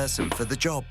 person for the job.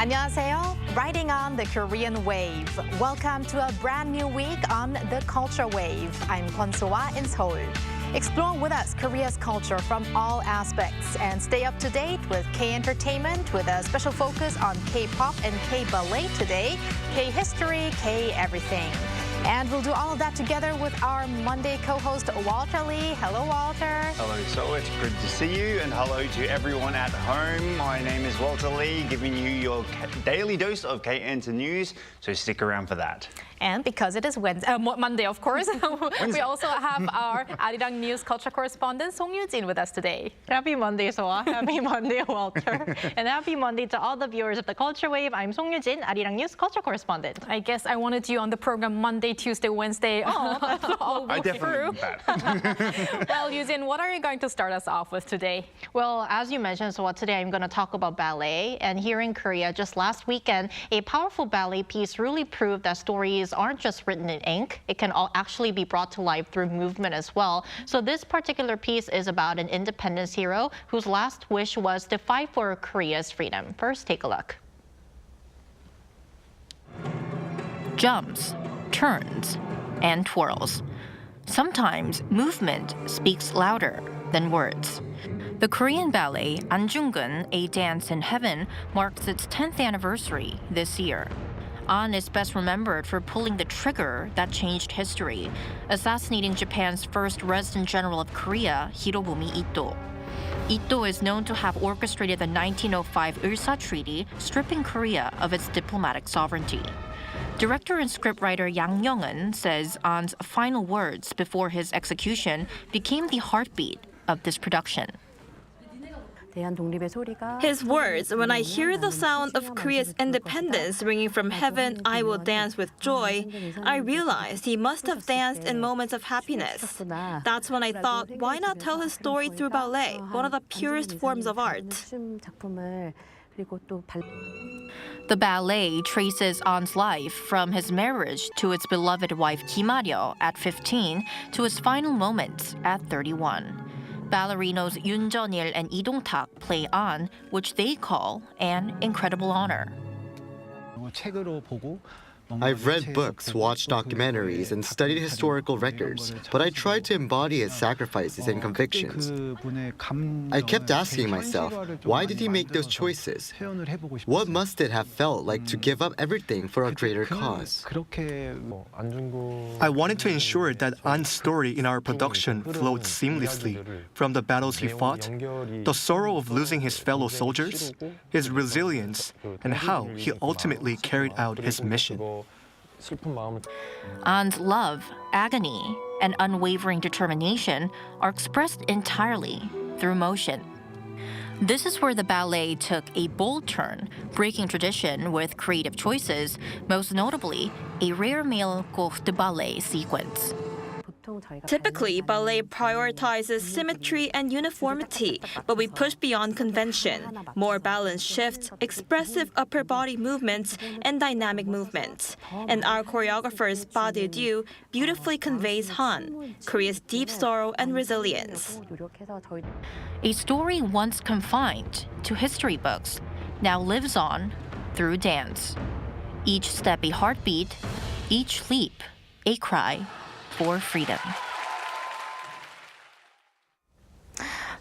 안녕하세요. Riding on the Korean wave. Welcome to a brand new week on the Culture Wave. I'm Kwon So-ah in Seoul. Explore with us Korea's culture from all aspects and stay up to date with K-entertainment with a special focus on K-pop and K-ballet today, K-history, K-everything. And we'll do all of that together with our Monday co-host, Walter Lee. Hello, Walter. Hello, So. It's good to see you, and hello to everyone at home. My name is Walter Lee, giving you your daily dose of K-Enter news, so stick around for that. And because it is Monday, of course, we also have our Arirang News culture correspondent, Song Yoo-jin, with us today. Happy Monday, Soa. Happy Monday, Walter. And happy Monday to all the viewers of the Culture Wave. I'm Song Yoo-jin, Arirang News culture correspondent. I guess I wanted you on the program Monday, Tuesday, Wednesday. All I definitely did that. Well, Yoo-jin, what are you going to start us off with today? Well, as you mentioned, Soa, today I'm going to talk about ballet. And here in Korea, just last weekend, a powerful ballet piece really proved that stories aren't just written in ink. It can all actually be brought to life through movement as well. So this particular piece is about an independence hero whose last wish was to fight for Korea's freedom. First, take a look. Jumps, turns, and twirls. Sometimes movement speaks louder than words. The Korean ballet Anjungun, A Dance in Heaven, marks its 10th anniversary this year. An is best remembered for pulling the trigger that changed history, assassinating Japan's first resident general of Korea, Hirobumi Ito. Ito is known to have orchestrated the 1905 Ulsa Treaty, stripping Korea of its diplomatic sovereignty. Director and scriptwriter Yang Young-eun says An's final words before his execution became the heartbeat of this production. His words, "When I hear the sound of Korea's independence ringing from heaven, I will dance with joy," I realized he must have danced in moments of happiness. That's when I thought, why not tell his story through ballet, one of the purest forms of art? The ballet traces An's life from his marriage to its beloved wife Kim Ha-ryo at 15 to his final moments at 31. Ballerinos Yoon Jeon-il and Lee Dong-tak play An, which they call an incredible honor. I've read books, watched documentaries, and studied historical records, but I tried to embody his sacrifices and convictions. I kept asking myself, why did he make those choices? What must it have felt like to give up everything for a greater cause? I wanted to ensure that An's story in our production flowed seamlessly from the battles he fought, the sorrow of losing his fellow soldiers, his resilience, and how he ultimately carried out his mission. An's love, agony, and unwavering determination are expressed entirely through motion. This is where the ballet took a bold turn, breaking tradition with creative choices, most notably a rare male cours de ballet sequence. Typically, ballet prioritizes symmetry and uniformity, but we push beyond convention. More balanced shifts, expressive upper body movements, and dynamic movements. And our choreographer's pas de deux beautifully conveys Han, Korea's deep sorrow and resilience. A story once confined to history books now lives on through dance. Each step a heartbeat, each leap a cry for freedom.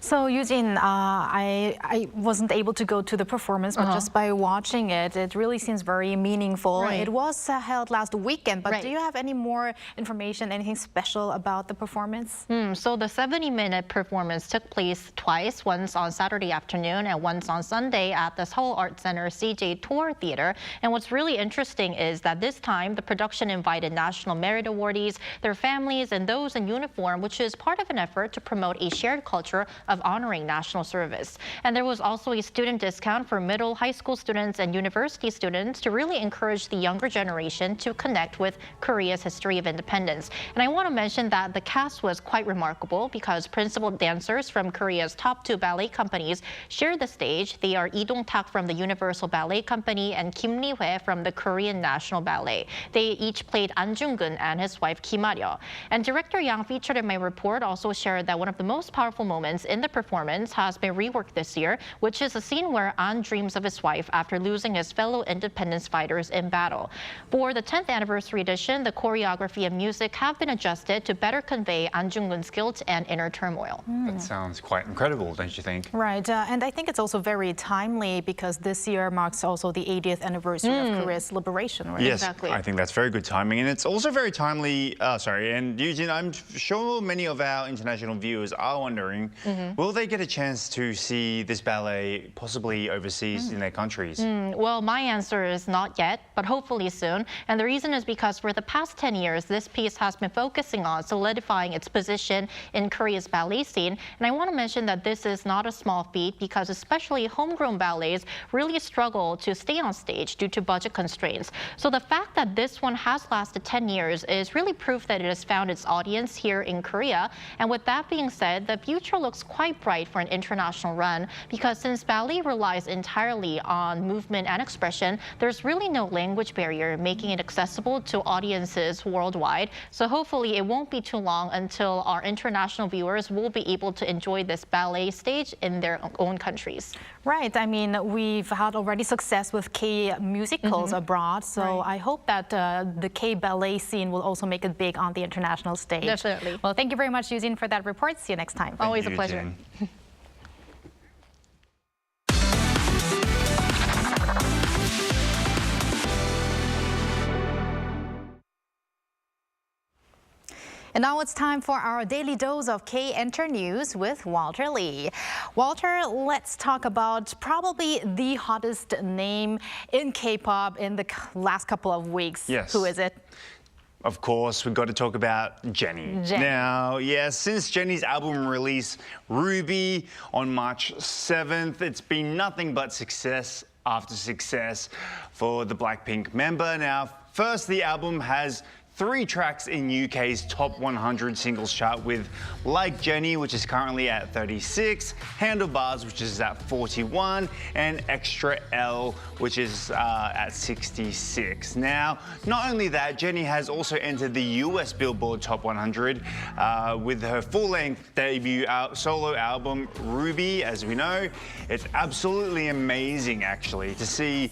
So Eugene, I wasn't able to go to the performance, but just by watching it, it really seems very meaningful. Right. It was held last weekend, but Right. do you have any more information, anything special about the performance? So the 70-minute performance took place twice, once on Saturday afternoon and once on Sunday at the Seoul Art Center CJ Tour Theater. And what's really interesting is that this time the production invited National Merit awardees, their families, and those in uniform, which is part of an effort to promote a shared culture of honoring national service. And there was also a student discount for middle, high school students and university students to really encourage the younger generation to connect with Korea's history of independence. And I want to mention that the cast was quite remarkable because principal dancers from Korea's top two ballet companies shared the stage. They are Lee Dong-tak from the Universal Ballet Company and Kim Lee-hwae from the Korean National Ballet. They each played An Jung-geun and his wife Kim Ha-ryo. And director Yang, featured in my report, also shared that one of the most powerful moments in the performance has been reworked this year, which is a scene where An dreams of his wife after losing his fellow independence fighters in battle. For the 10th anniversary edition, the choreography and music have been adjusted to better convey An Jung-geun's guilt and inner turmoil. That sounds quite incredible, don't you think? Right, and I think it's also very timely because this year marks also the 80th anniversary of Korea's liberation, right? Yes, Exactly. I think that's very good timing. And it's also very timely, and Eugene, I'm sure many of our international viewers are wondering, will they get a chance to see this ballet possibly overseas in their countries? Well, my answer is not yet, but hopefully soon. And the reason is because for the past 10 years, this piece has been focusing on solidifying its position in Korea's ballet scene. And I want to mention that this is not a small feat because especially homegrown ballets really struggle to stay on stage due to budget constraints. So the fact that this one has lasted 10 years is really proof that it has found its audience here in Korea. And with that being said, the future looks quite bright for an international run because since ballet relies entirely on movement and expression, there's really no language barrier making it accessible to audiences worldwide. So hopefully it won't be too long until our international viewers will be able to enjoy this ballet stage in their own countries. Right, I mean, we've had already success with K-musicals abroad, so I hope that the K-ballet scene will also make it big on the international stage. Definitely. Well, thank you very much, Eugene, for that report. See you next time. Always a you, pleasure. Jen. And now it's time for our daily dose of K-Enter News with Walter Lee. Walter, let's talk about probably the hottest name in K-pop in the last couple of weeks. Yes. Who is it? Of course, we've got to talk about Jennie. Jennie. Now, yes, since Jennie's album release, Ruby, on March 7th, it's been nothing but success after success for the BLACKPINK member. Now, first, the album has 3 tracks in UK's top 100 singles chart with Like Jennie, which is currently at 36, Handlebars, which is at 41, and Extra L, which is at 66. Now, not only that, Jennie has also entered the US Billboard Top 100 with her full-length debut solo album, Ruby, as we know. It's absolutely amazing, actually, to see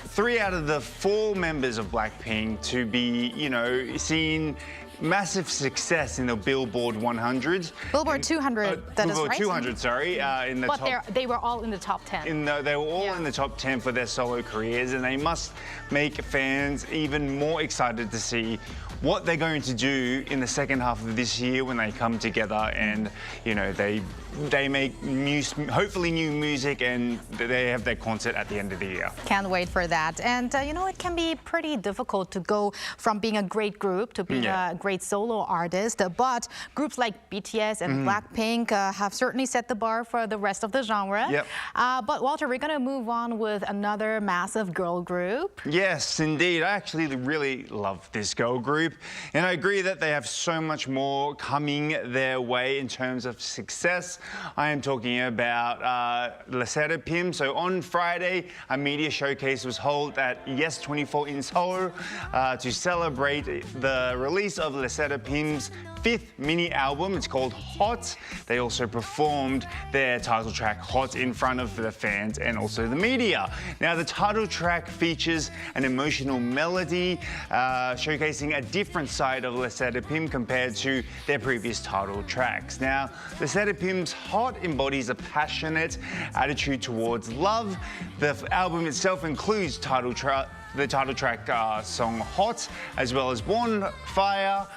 3 out of the 4 members of BLACKPINK to be, seen massive success in the Billboard 100. Billboard 200, that is Billboard right? 200, sorry. In the But top, they were all in the top 10. they were all in the top 10 for their solo careers, and they must make fans even more excited to see what they're going to do in the second half of this year when they come together and, you know, they make hopefully new music, and they have their concert at the end of the year. Can't wait for that. And, you know, it can be pretty difficult to go from being a great group to being a great solo artist. But groups like BTS and BLACKPINK have certainly set the bar for the rest of the genre. Yep. But Walter, we're going to move on with another massive girl group. Yes, indeed. I actually really love this girl group, and I agree that they have so much more coming their way in terms of success. I am talking about lerserapim. So on Friday, a media showcase was held at Yes24 in Seoul to celebrate the release of lerserapim's 5th mini album. It's called Hot. They also performed their title track Hot in front of the fans and also the media. Now, the title track features an emotional melody showcasing a different side of lerserapim compared to their previous title tracks. Now, lerserapim's Hot embodies a passionate attitude towards love. The album itself includes the title track song Hot, as well as Bonfire,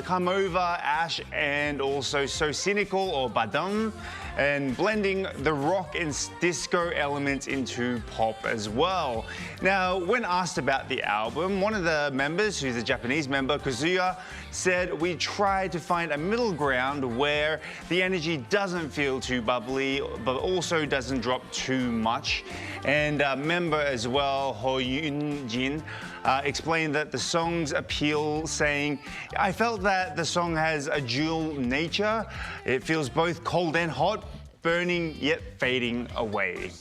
Come Over, Ash, and also So Cynical or Badam, and blending the rock and disco elements into pop as well. Now, when asked about the album, one of the members, who's a Japanese member, Kazuya, said, "We tried to find a middle ground where the energy doesn't feel too bubbly, but also doesn't drop too much." And a member as well, Ho Yoon-jin, explained that the song's appeal, saying, "I felt that the song has a dual nature. It feels both cold and hot, burning yet fading away."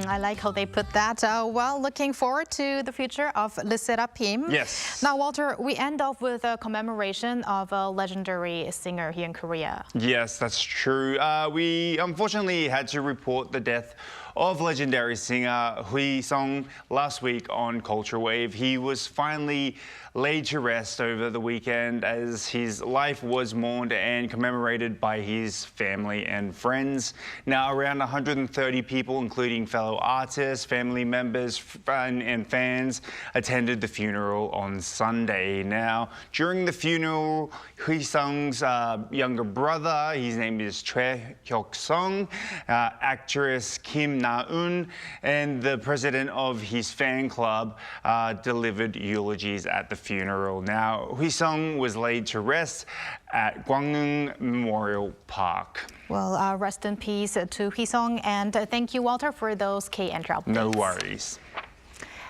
I like how they put that. Well, looking forward to the future of lerserapim. Yes. Now, Walter, we end off with a commemoration of a legendary singer here in Korea. Yes, that's true. We unfortunately had to report the death of legendary singer Hui Sung last week on Culture Wave. He was finally laid to rest over the weekend as his life was mourned and commemorated by his family and friends. Now, around 130 people, including fellow artists, family members, and fans, attended the funeral on Sunday. Now, during the funeral, Hui Sung's younger brother, his name is Choi Hyuk-sung, actress Kim Na-eun, and the president of his fan club delivered eulogies at the funeral. Now, Hui Sung was laid to rest at Gwangnam Memorial Park. Well, rest in peace to Hui Sung, and thank you, Walter, for those K-Entry updates. No worries.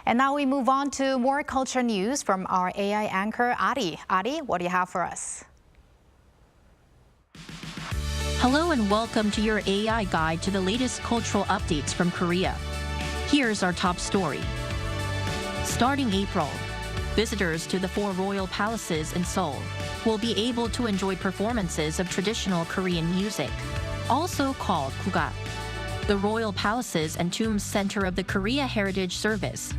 And now we move on to more culture news from our AI anchor, Ari. Ari, what do you have for us? Hello and welcome to your AI guide to the latest cultural updates from Korea. Here's our top story. Starting April, visitors to the 4 royal palaces in Seoul will be able to enjoy performances of traditional Korean music, also called kugak. The Royal Palaces and Tombs Center of the Korea Heritage Service,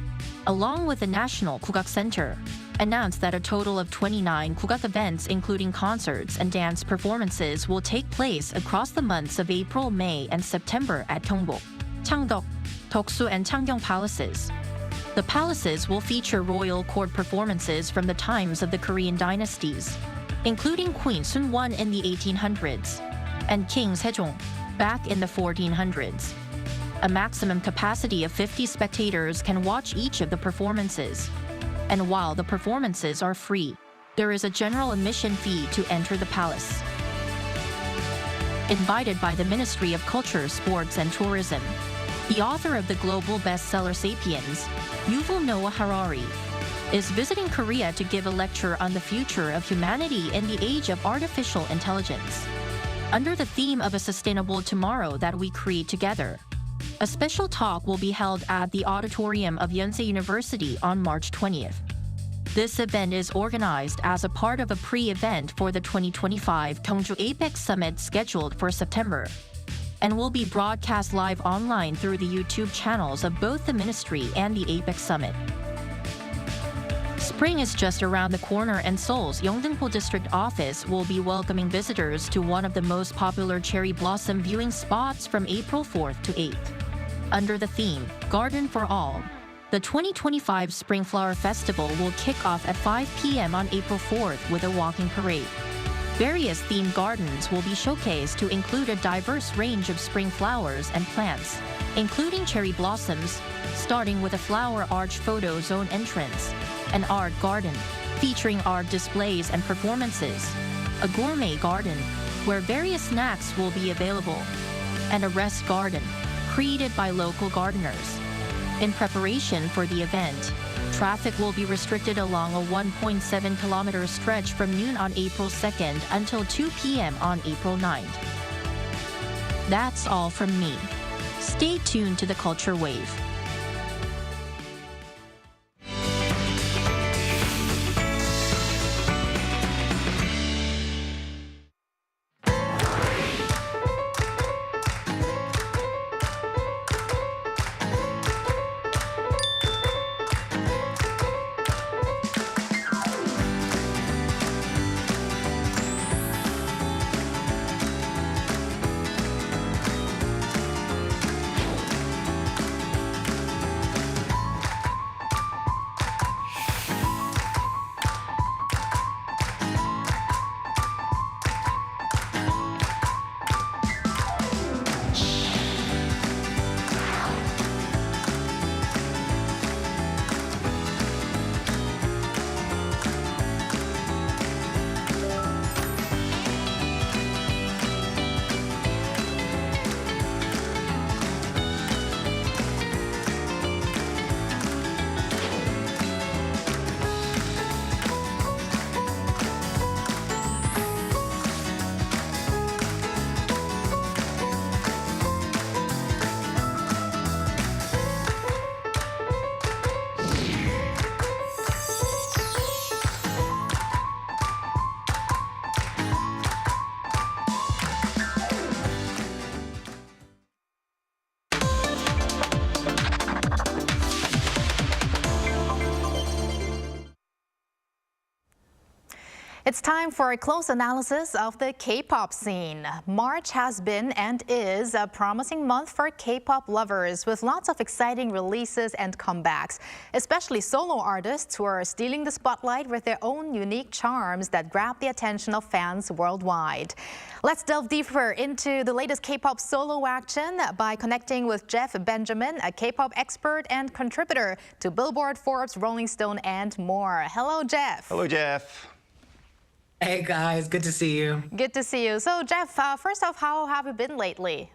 along with the National Kugak Center, announced that a total of 29 kugak events, including concerts and dance performances, will take place across the months of April, May, and September at Gyeongbok, Changdeok, Doksu, and Changgyeong palaces. The palaces will feature royal court performances from the times of the Korean dynasties, including Queen Sunwon in the 1800s and King Sejong back in the 1400s. A maximum capacity of 50 spectators can watch each of the performances. And while the performances are free, there is a general admission fee to enter the palace. Invited by the Ministry of Culture, Sports and Tourism, the author of the global bestseller Sapiens, Yuval Noah Harari, is visiting Korea to give a lecture on the future of humanity in the age of artificial intelligence. Under the theme of a sustainable tomorrow that we create together, a special talk will be held at the auditorium of Yonsei University on March 20th. This event is organized as a part of a pre-event for the 2025 Gyeongju APEC Summit scheduled for September, and will be broadcast live online through the YouTube channels of both the ministry and the APEC Summit. Spring is just around the corner, and Seoul's Yeongdeungpo District Office will be welcoming visitors to one of the most popular cherry blossom viewing spots from April 4th to 8th. Under the theme, Garden for All, the 2025 Spring Flower Festival will kick off at 5 p.m. on April 4th with a walking parade. Various themed gardens will be showcased to include a diverse range of spring flowers and plants, including cherry blossoms, starting with a flower arch photo zone entrance, an art garden featuring art displays and performances, a gourmet garden where various snacks will be available, and a rest garden created by local gardeners. In preparation for the event, traffic will be restricted along a 1.7-kilometer stretch from noon on April 2nd until 2 p.m. on April 9th. That's all from me. Stay tuned to the Culture Wave. It's time for a close analysis of the K-pop scene. March has been and is a promising month for K-pop lovers with lots of exciting releases and comebacks, especially solo artists who are stealing the spotlight with their own unique charms that grab the attention of fans worldwide. Let's delve deeper into the latest K-pop solo action by connecting with Jeff Benjamin, a K-pop expert and contributor to Billboard, Forbes, Rolling Stone, and more. Hello, Jeff. Hello, Jeff. Hey guys, good to see you. Good to see you. So Jeff, first off, how have you been lately?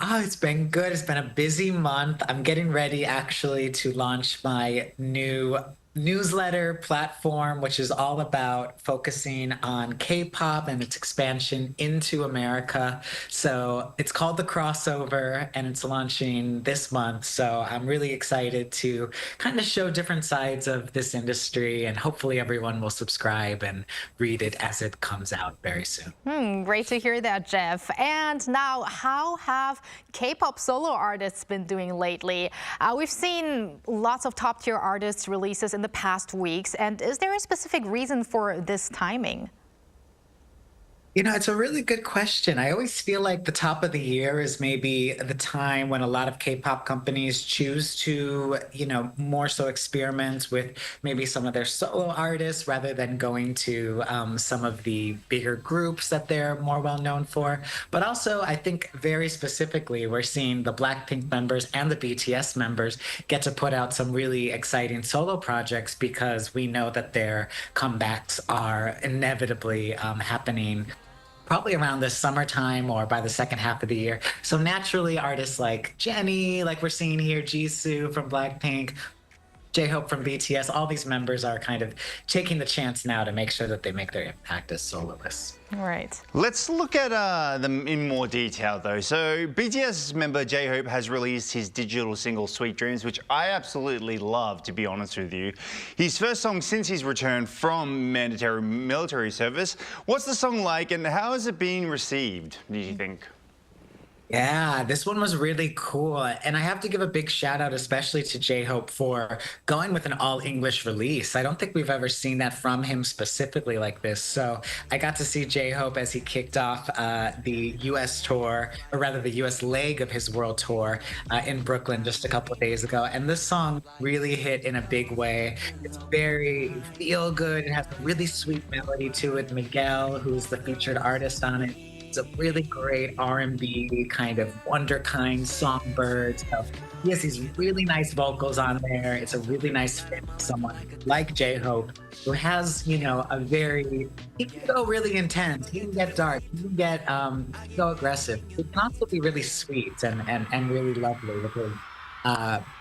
Oh, it's been good. It's been a busy month. I'm getting ready actually to launch my new newsletter platform, which is all about focusing on K-pop and its expansion into America. So it's called The Crossover and it's launching this month. So I'm really excited to kind of show different sides of this industry, and hopefully everyone will subscribe and read it as it comes out very soon. Great to hear that, Jeff. And now, how have K-pop solo artists been doing lately? We've seen lots of top-tier artists' releases in the past weeks, and is there a specific reason for this timing? You know, it's a really good question. I always feel like the top of the year is maybe the time when a lot of K-pop companies choose to, more so experiment with maybe some of their solo artists rather than going to some of the bigger groups that they're more well known for. But also, I think very specifically, we're seeing the BLACKPINK members and the BTS members get to put out some really exciting solo projects because we know that their comebacks are inevitably happening probably around the summertime or by the second half of the year. So naturally, artists like Jennie, like we're seeing here, Jisoo from BLACKPINK, J-Hope from BTS, all these members are kind of taking the chance now to make sure that they make their impact as soloists. Right. Let's look at them in more detail, though. So BTS member J-Hope has released his digital single Sweet Dreams, which I absolutely love, to be honest with you. His first song since his return from mandatory military service. What's the song like and how has it been received, do you think? Yeah, this one was really cool. And I have to give a big shout out, especially to J-Hope, for going with an all English release. I don't think we've ever seen that from him specifically like this. So I got to see J-Hope as he kicked off the US tour, or rather the US leg of his world tour in Brooklyn just a couple of days ago. And this song really hit in a big way. It's very feel good. It has a really sweet melody to it. Miguel, who's the featured artist on it, it's a really great R&B kind of wonderkind songbird. So he has these really nice vocals on there. It's a really nice fit for someone like J-Hope, who has, you know, he can go really intense. He can get dark. He can get go aggressive. He can also be really sweet and really lovely with his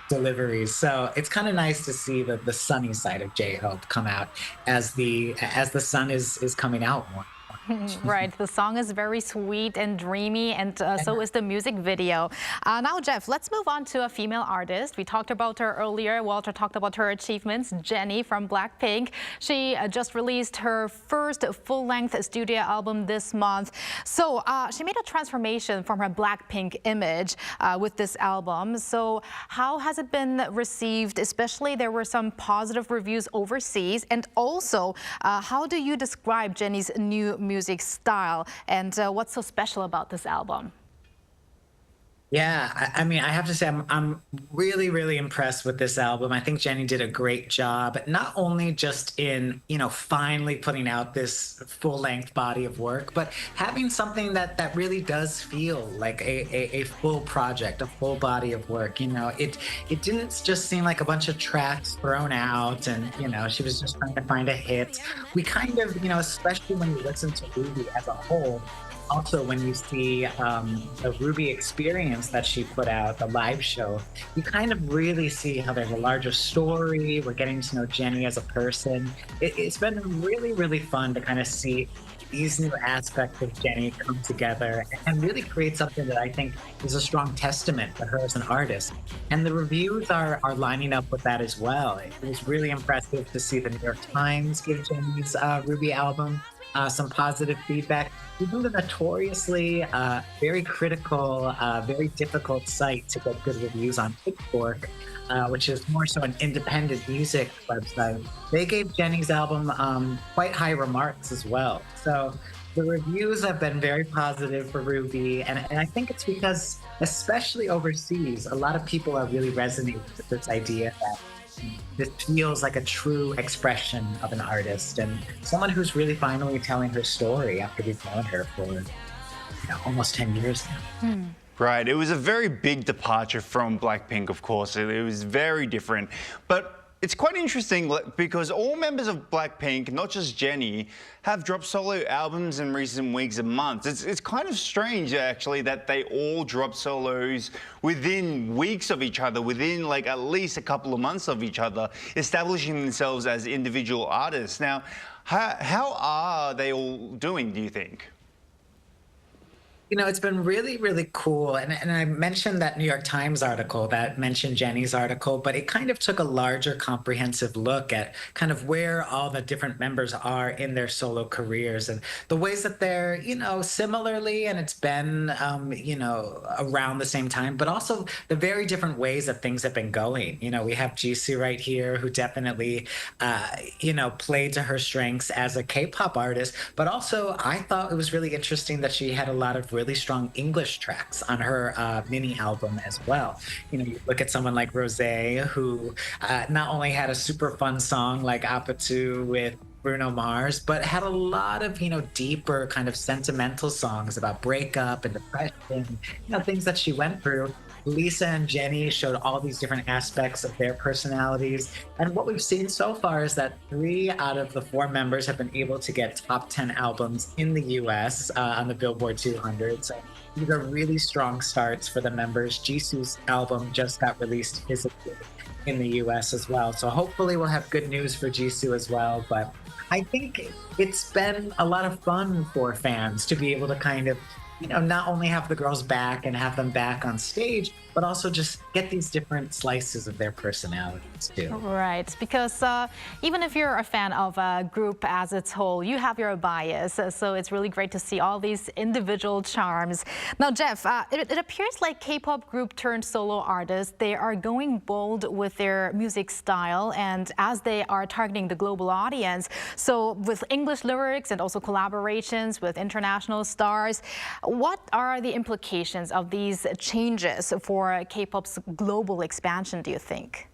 deliveries. So it's kind of nice to see the sunny side of J-Hope come out as the sun is coming out more. Right, the song is very sweet and dreamy, and so is the music video. Now, Jeff, let's move on to a female artist. We talked about her earlier. Walter talked about her achievements. Jennie from BLACKPINK. She just released her first full-length studio album this month. So she made a transformation from her BLACKPINK image with this album. So how has it been received? Especially, there were some positive reviews overseas. And also, how do you describe Jennie's new music style, and what's so special about this album? Yeah, I mean, I have to say, I'm really, really impressed with this album. I think Jennie did a great job, not only just in, you know, finally putting out this full-length body of work, but having something that really does feel like a full project, a full body of work. You know, it didn't just seem like a bunch of tracks thrown out and, you know, she was just trying to find a hit. We kind of, you know, especially when you listen to Ruby as a whole, also, when you see the Ruby Experience that she put out, the live show, you kind of really see how there's a larger story. We're getting to know Jennie as a person. It's been really, really fun to kind of see these new aspects of Jennie come together and really create something that I think is a strong testament to her as an artist. And the reviews are lining up with that as well. It was really impressive to see the New York Times give Jennie's Ruby album some positive feedback. Even the notoriously very critical, very difficult site to get good reviews on, Pitchfork, which is more so an independent music website, they gave Jennie's album quite high remarks as well. So the reviews have been very positive for Ruby, and I think it's because, especially overseas, a lot of people are really resonating with this idea that this feels like a true expression of an artist and someone who's really finally telling her story after we've known her for, you know, almost 10 years now. Right, it was a very big departure from BLACKPINK, of course. It was very different. But it's quite interesting because all members of BLACKPINK, not just Jennie, have dropped solo albums in recent weeks and months. It's kind of strange, actually, that they all drop solos within weeks of each other, within like at least a couple of months of each other, establishing themselves as individual artists. Now, how are they all doing, do you think? You know, it's been really, really cool. And I mentioned that New York Times article that mentioned Jennie's article, but it kind of took a larger comprehensive look at kind of where all the different members are in their solo careers and the ways that they're, you know, similarly, and it's been, you know, around the same time, but also the very different ways that things have been going. You know, we have Jisoo right here, who definitely, you know, played to her strengths as a K-pop artist, but also I thought it was really interesting that she had a lot of really strong English tracks on her mini album as well. You know, you look at someone like Rosé, who not only had a super fun song like Apatu with Bruno Mars, but had a lot of, you know, deeper kind of sentimental songs about breakup and depression, you know, things that she went through. Lisa and Jennie showed all these different aspects of their personalities. And what we've seen so far is that 3 out of the 4 members have been able to get top 10 albums in the US on the Billboard 200. So these are really strong starts for the members. Jisoo's album just got released physically in the US as well. So hopefully we'll have good news for Jisoo as well. But I think it's been a lot of fun for fans to be able to kind of not only have the girls back and have them back on stage, but also just get these different slices of their personalities too. Right, because even if you're a fan of a group as its whole, you have your bias. So it's really great to see all these individual charms. Now, Jeff, it appears like K-pop group turned solo artists, they are going bold with their music style and as they are targeting the global audience. So with English lyrics and also collaborations with international stars, what are the implications of these changes for K-pop's global expansion, do you think?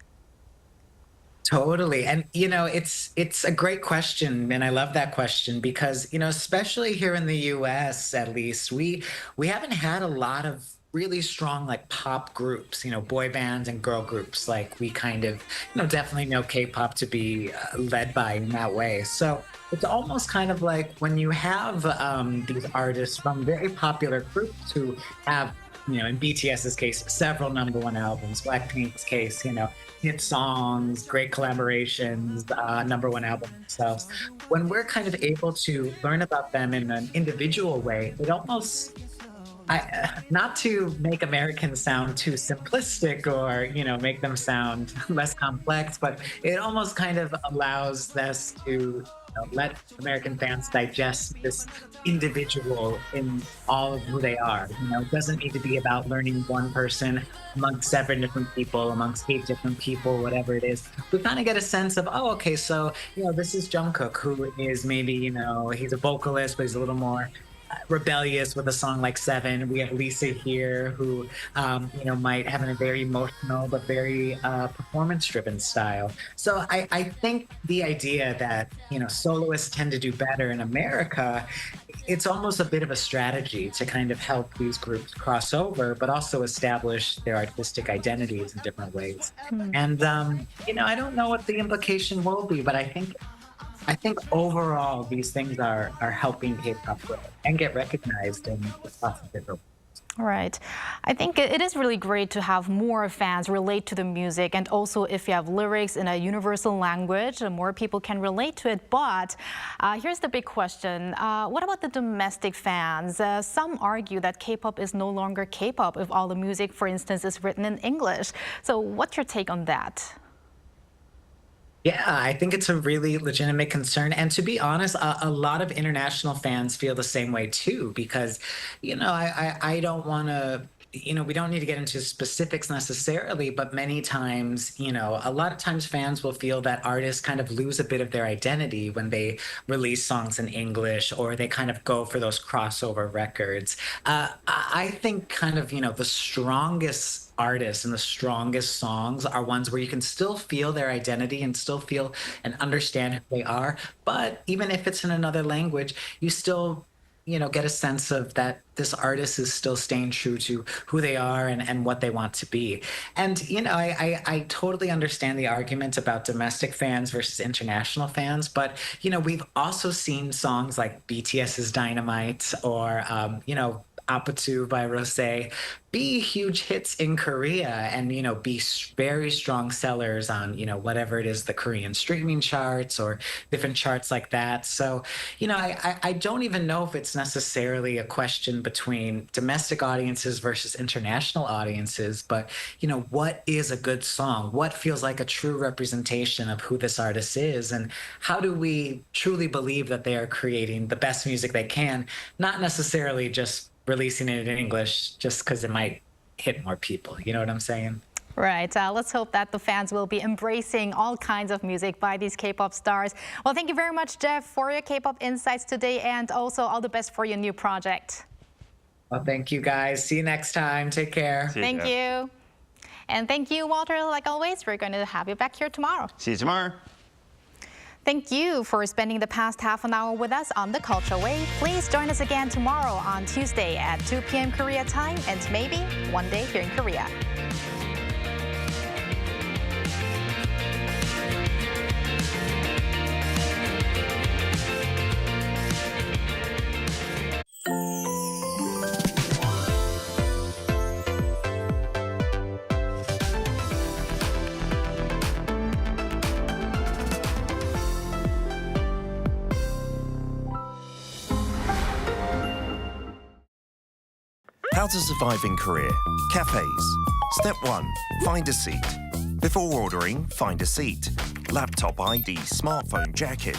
Totally. And it's a great question, and I love that question because, especially here in the US at least, we haven't had a lot of really strong like pop groups, boy bands and girl groups like we kind of, definitely know K-pop to be led by in that way. So it's almost kind of like when you have these artists from very popular groups who have, in BTS's case, several #1 albums, BLACKPINK's case, hit songs, great collaborations, #1 album themselves. When we're kind of able to learn about them in an individual way, it almost, not to make Americans sound too simplistic or, make them sound less complex, but it almost kind of allows us to let American fans digest this individual in all of who they are. It doesn't need to be about learning one person amongst 7 different people, amongst 8 different people, whatever it is. We kind of get a sense of, oh, okay, so, this is Jungkook, who is maybe, he's a vocalist, but he's a little more rebellious with a song like 7. We have Lisa here who might have a very emotional but very performance-driven style. So I think the idea that soloists tend to do better in America, it's almost a bit of a strategy to kind of help these groups cross over, but also establish their artistic identities in different ways. And I don't know what the implication will be, but I think overall these things are helping K-pop grow and get recognized in lots of different ways. Right. I think it is really great to have more fans relate to the music, and also if you have lyrics in a universal language, more people can relate to it. But here's the big question. What about the domestic fans? Some argue that K-pop is no longer K-pop if all the music, for instance, is written in English. So what's your take on that? Yeah, I think it's a really legitimate concern. And to be honest, a lot of international fans feel the same way too, because, I don't want to, we don't need to get into specifics necessarily, but many times, a lot of times fans will feel that artists kind of lose a bit of their identity when they release songs in English, or they kind of go for those crossover records. I think kind of, the strongest artists and the strongest songs are ones where you can still feel their identity and still feel and understand who they are. But even if it's in another language, you still, get a sense of that this artist is still staying true to who they are and what they want to be. And, I totally understand the argument about domestic fans versus international fans, but, we've also seen songs like BTS's Dynamite or, Apatu by Rosé be huge hits in Korea and, be very strong sellers on, whatever it is, the Korean streaming charts or different charts like that. So, I don't even know if it's necessarily a question between domestic audiences versus international audiences, but, what is a good song? What feels like a true representation of who this artist is? And how do we truly believe that they are creating the best music they can, not necessarily just releasing it in English just because it might hit more people. You know what I'm saying? Right. Let's hope that the fans will be embracing all kinds of music by these K-pop stars. Well, thank you very much, Jeff, for your K-pop insights today, and also all the best for your new project. Well, thank you, guys. See you next time. Take care. Thank you. And thank you, Walter. Like always, we're going to have you back here tomorrow. See you tomorrow. Thank you for spending the past half an hour with us on The Culture Wave. Please join us again tomorrow on Tuesday at 2 p.m. Korea time, and maybe one day here in Korea. How to survive in Korea. Cafes. Step 1. Find a seat. Before ordering, find a seat. Laptop ID, smartphone, jacket.